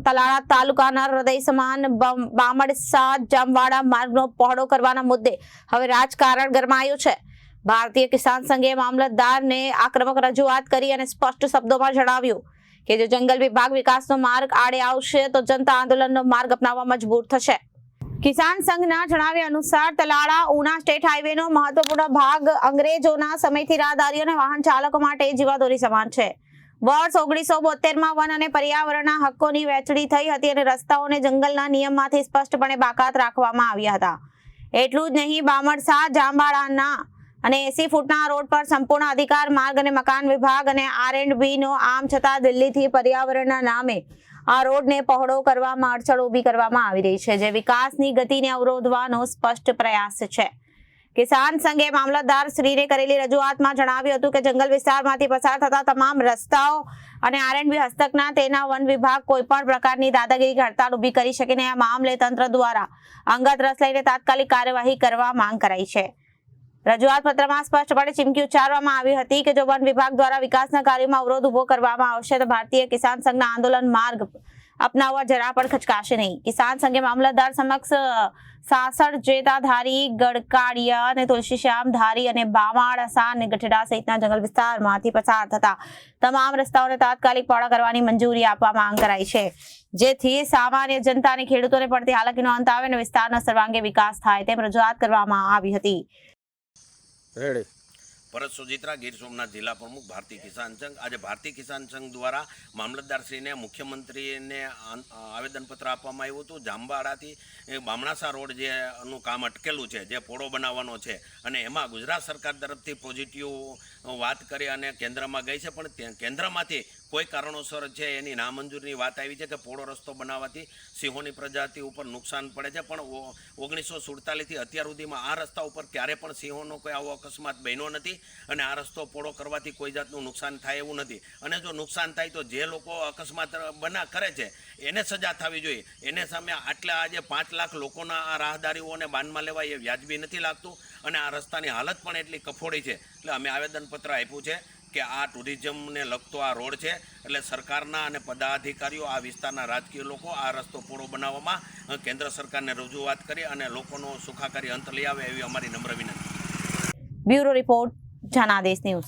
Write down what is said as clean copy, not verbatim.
તલાળા તાલુકાના હૃદય સમાન બામણસા જામવાડા માર્ગનો પહોળો કરવાના મુદ્દે હવે રાજકારણ ગરમાયું છે। ભારતીય કિસાન સંઘે મામલતદારને આક્રમક રજૂઆત કરી અને સ્પષ્ટ શબ્દોમાં જણાવ્યું કે જો જંગલ વિભાગ વિકાસનો માર્ગ આડે આવશે તો જનતા આંદોલનનો માર્ગ અપનાવવા મજબૂર થશે। કિસાન સંઘના જણાવ્યા અનુસાર તલાળા ઉના સ્ટેટ હાઈવેનો મહત્વપૂર્ણ ભાગ અંગ્રેજોના સમયથી રાહદારીઓ અને વાહન ચાલકો માટે જીવાદોરી સમાન છે। વર્ષ 1972માં વન અને પર્યાવરણના હક્કોની વહેંચણી થઈ હતી અને રસ્તાઓને જંગલના નિયમમાંથી સ્પષ્ટપણે બાકાત રાખવામાં આવ્યા હતા। એટલું જ નહીં, બામણસા જામવાડાના અને 80 ફૂટના રોડ પર સંપૂર્ણ અધિકાર માર્ગ અને મકાન વિભાગ અને R&Bનો આમ છતાં દિલ્હીથી પર્યાવરણના નામે આ રોડને પહોળો કરવામાં અડચણ ઊભી કરવામાં આવી રહી છે, જે વિકાસની ગતિને અવરોધવાનો સ્પષ્ટ પ્રયાસ છે। કિસાન સંઘે મામલતદાર શ્રીને કરેલી રજૂઆતમાં જણાવ્યું હતું કે જંગલ વિસ્તારમાંથી પસાર થતા તમામ રસ્તાઓ અને R&B હસ્તકના તેના વન વિભાગ કોઈપણ પ્રકારની દાદાગીરી હડતાળ ઊભી કરી શકે નહીં। આ મામલે તંત્ર દ્વારા અંગત રસ લઈને તાત્કાલિક કાર્યવાહી કરવા માંગ કરાઈ છે। રજૂઆત પત્રમાં સ્પષ્ટપણે ચીમકી ઉચ્ચારવામાં આવી હતી કે જો વન વિભાગ દ્વારા વિકાસના કાર્યોમાં અવરોધ ઉભો કરવામાં આવશે તો ભારતીય કિસાન સંઘના આંદોલન માર્ગ અપનાવવા જરા પણ ખચકાશે નહીં। કિસાન સંઘે મામલતદાર સમક્ષ સાસણ જેતાધારી, ગડકાડિયા અને તુલસીશ્યામ ધારી અને બામણસા અને ગઢડા સહિતના જંગલ વિસ્તારમાંથી પસાર થતા તમામ રસ્તાઓને તાત્કાલિક પહોળા કરવાની મંજૂરી આપવા માંગ કરાઈ છે, જેથી સામાન્ય જનતા અને ખેડૂતોને પડતી હાલાકીનો અંત આવે અને વિસ્તારનો સર્વાંગી વિકાસ થાય તેમ રજૂઆત કરવામાં આવી હતી। ભરત સોજીત્રા, ગીર સોમનાથ જિલ્લા પ્રમુખ, ભારતીય કિસાન સંઘ। આજે ભારતીય કિસાન સંઘ દ્વારા મામલતદારશ્રીને મુખ્યમંત્રીને આવેદનપત્ર આપવામાં આવ્યું હતું। જામવાડાથી બામણસા રોડ જેનું કામ અટકેલું છે, જે પોળો બનાવવાનો છે, અને એમાં ગુજરાત સરકાર તરફથી પોઝિટિવ વાત કરી અને કેન્દ્રમાં ગઈ છે, પણ કેન્દ્રમાંથી કોઈ કારણોસર છે એની નામંજૂરીની વાત આવી છે કે પોળો રસ્તો બનાવવાથી સિંહોની પ્રજાતિ ઉપર નુકસાન પડે છે, પણ 1947થી અત્યાર સુધીમાં આ રસ્તા ઉપર ક્યારે પણ સિંહોનો કોઈ આવો અકસ્માત બન્યો નથી અને આ રસ્તો પોળો કરવાથી કોઈ જાતનું નુકસાન થાય એવું નથી। અને જો નુકસાન થાય તો જે લોકો અકસ્માત કરે છે એને સજા થવી જોઈએ। એને સામે આટલા આજે 5 લાખ લોકોના આ રાહદારીઓને બાનમાં લેવા એ વ્યાજબી નથી લાગતું અને આ રસ્તાની હાલત પણ એટલી કફોડી છે। એટલે અમે આવેદનપત્ર આપ્યું છે કે આ ટુરિઝમને લગતો આ રોડ છે, એટલે સરકારના અને પદાધિકારીઓ આ વિસ્તારના રાજકીય લોકો આ રસ્તો પોળો બનાવવામાં કેન્દ્ર સરકારને રજૂઆત કરી અને લોકોનો સુખાકારી અંત લઈ આવે એવી અમારી નમ્ર વિનંતી। Bureau report, Janadesh news.